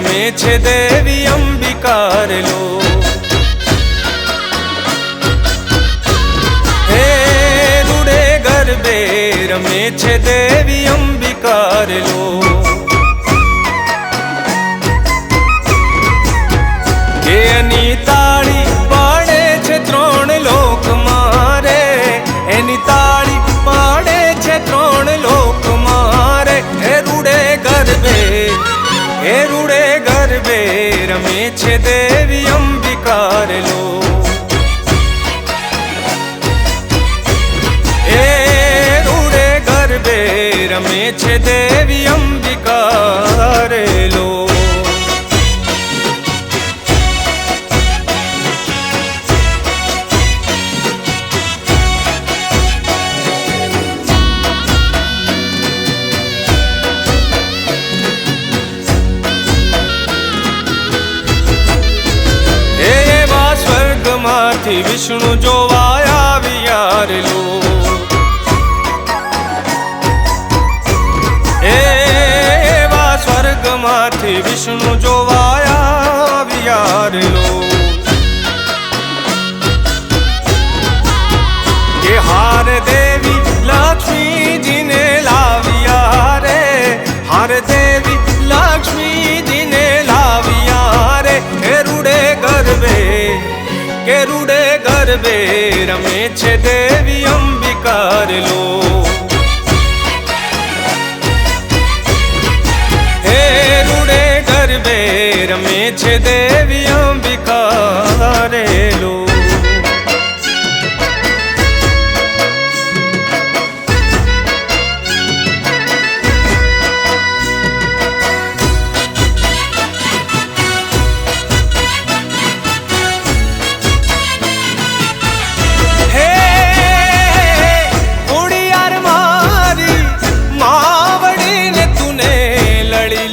રમે છે દેવી અંબિકાર લો હે રૂડે ગરબે રમે છે દેવી અંબિકાર લો કે એની તાળી પાડે છે ત્રણ લોક મારે એની તાળી પાડે છે ત્રણ લોક મારે હે રૂડે ગરબે રમે છે દેવી અંબિકાર લો એ રૂડે ગરબે રમે છે દેવી અંબિકાર લો વિષ્ણુ જોવા આવ્યા રે લો એવા સ્વર્ગમાંથી વિષ્ણુ જોવા આવ્યા રે લો કે હાર દેવી લક્ષ્મીજીને લાવ્યા રે હાર દેવી લક્ષ્મીજીને લાવ્યા રે હે રૂડે ગરબે કે રૂડે ગરબે રમે છે દેવી અંબિકાર લો હે રૂડે ગરબે રમે છે દેવી અંબિકાર લો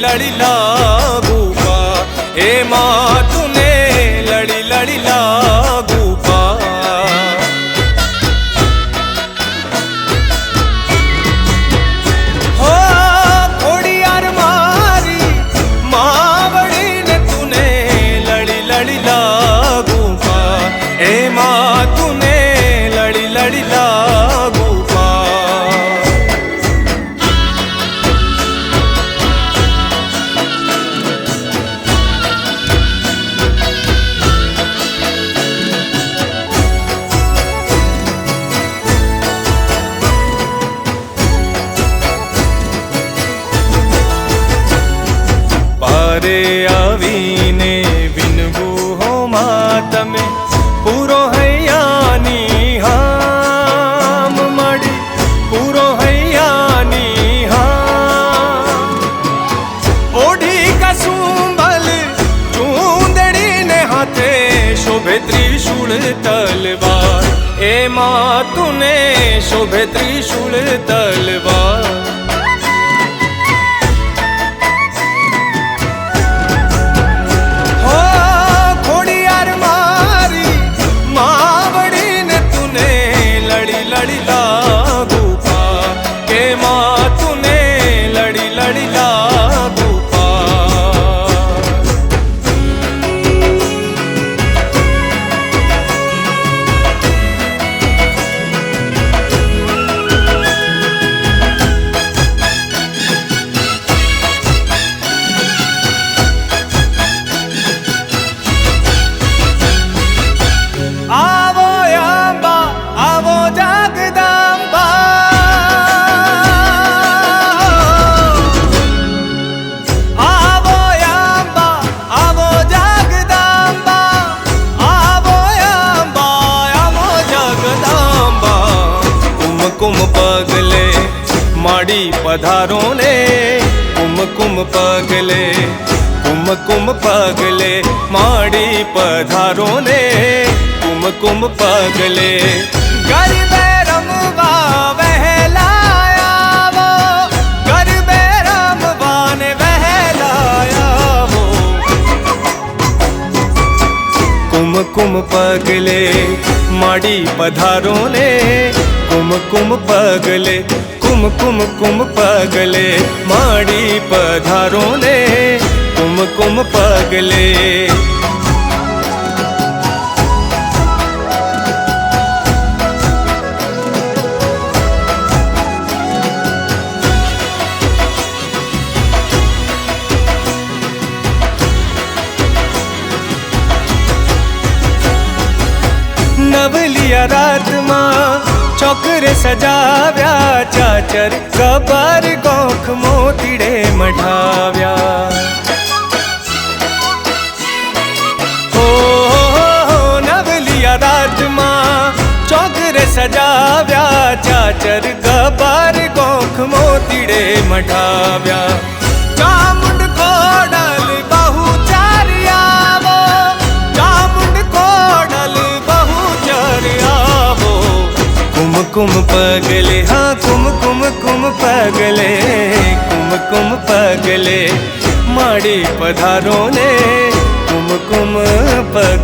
लड़ी लागू पा ए माँ तूने लड़ी लड़ी लागू पा हो थोड़ी यार मारी मावड़ी ने तूने लड़ी लड़ी लागू पा ए माँ तूने लड़ी लड़ी लागू पा પારે આવીને વિનવું હો મા તમે પૂરો હૈયાની હામ મળી પૂરો હૈયાની હામ ઓઢી કસુંબલ ચૂંદડીને હાથે શોભે ત્રિશૂળ તલવાર એ મા તુને શોભે ત્રિશૂળ તલવાર लड़ी लागू पा के माँ तूने लड़ी लड़ी लागू पा आवो अंबा आवो जगदंबा आवो अंबा आवो जगदंबा आवो अंबा आवो जगदंबा कुमकुम पगले माड़ी पधारो ने कुमकुम पगले कुमकुम पगले माड़ी पधारो ने कुमकुम पगले गरबे रमवा वहलाया वो गरबे रमवा ने वहलाया वो कुमकुम पगले माड़ी पधारो ने कुमकुम पगले कुमकुम कुम पगले माड़ी पधारो ने कुम कुमकुम पगले। नवलिया रात मां चौकरे सजाव्या, चाचर गबर गोख मोतीड़े मढ़ाव्या। हो नवलिया रात मां चौकरे सजाव्या, चाचर गबर गोख मोतीड़े मढ़ाव्या। चामुंड कोडल बहु चारियावो, चामुंड कोडल बहु चारियावो। कुमकुम पगले, हाँ कुमकुम कुम पगले, कुमकुम पगले। माड़ी पधारो ने कुमकुम पगले।